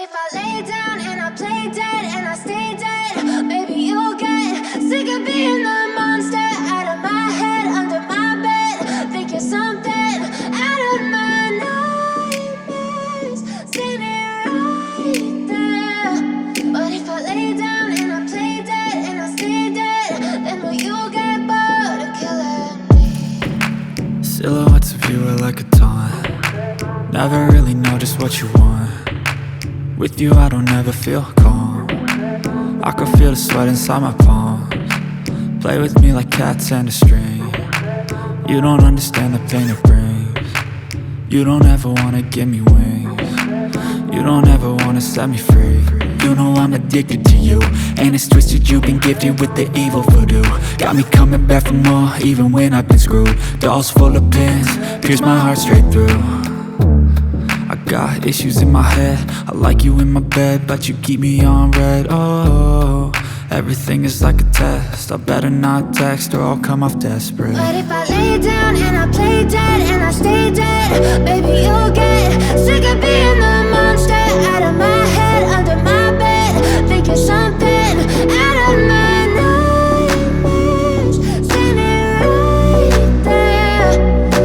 if I lay down and I play dead and I stay dead, maybe you'll get sick of being the monster out of my head, under my bed. Think you're something out of my nightmares, standing right there. But if I lay down and I play dead and I stay dead, then will you get bored of killing me? Silhouettes of you are like a taunt. Never really know just what you want. With you I don't ever feel calm. I can feel the sweat inside my palms. Play with me like cats and a string. You don't understand the pain it brings. You don't ever wanna give me wings. You don't ever wanna set me free. You know I'm addicted to you, and it's twisted, you've been gifted with the evil voodoo. Got me coming back for more, even when I've been screwed. Dolls full of pins, pierce my heart straight through. I got issues in my head, I like you in my bed, but you keep me on red. Oh, everything is like a test, I better not text or I'll come off desperate. But if I lay down and I play dead and I stay dead, baby you'll get sick of being the monster out of my head, under my bed. Think you're something out of my nightmares, standing right there.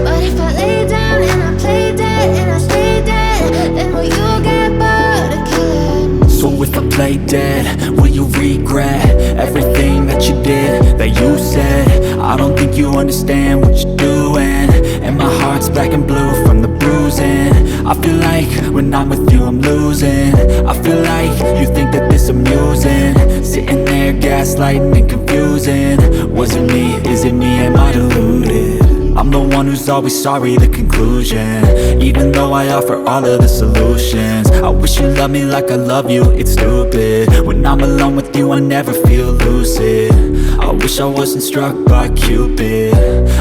But if I lay down and I play dead and I stay dead, then will you get bored of killing me? So if I play dead, will you regret everything that you did, that you said? I don't think you understand what you're doing, and my heart's black and blue from the bruising. I feel like when I'm with you I'm losing. I feel like you think that this amusing, sitting there gaslighting and confusing. Was it me? Is it me? Am I deluded? I'm the one who's always sorry, the conclusion, even though I offer all of the solutions. I wish you loved me like I love you, it's stupid. When I'm alone with you I never feel lucid. I wish I wasn't struck by Cupid.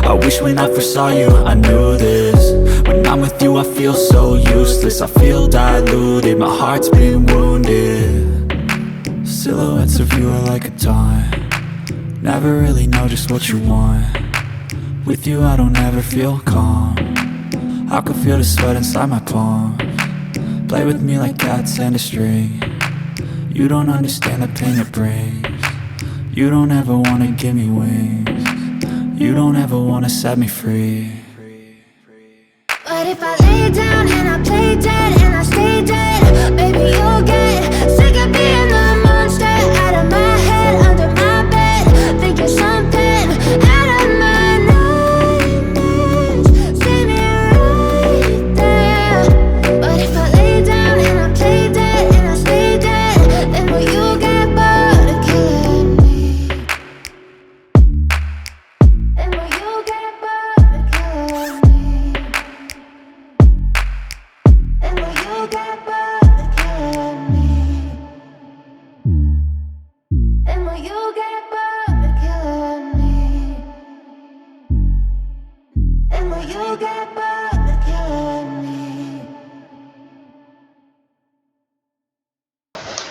I wish when I first saw you I knew this. When I'm with you I feel so useless, I feel diluted, my heart's been wounded. Silhouettes of you are like a taunt. Never really know just what you want. With you I don't ever feel calm. I can feel the sweat inside my palms. Play with me like cats and a string. You don't understand the pain it brings. You don't ever wanna give me wings. You don't ever wanna set me free. But if I lay down and I play dead and I stay dead, baby you'll get sick of being the monster out of my head, under my bed. Think you're something out of my nightmares, standing right there. But if I lay down and I play dead and I stay dead, then will you get bored of killing me? Then will you get bored of killing me? And will you get bored of killing me? And will you get bored of killing me? And will you get bored?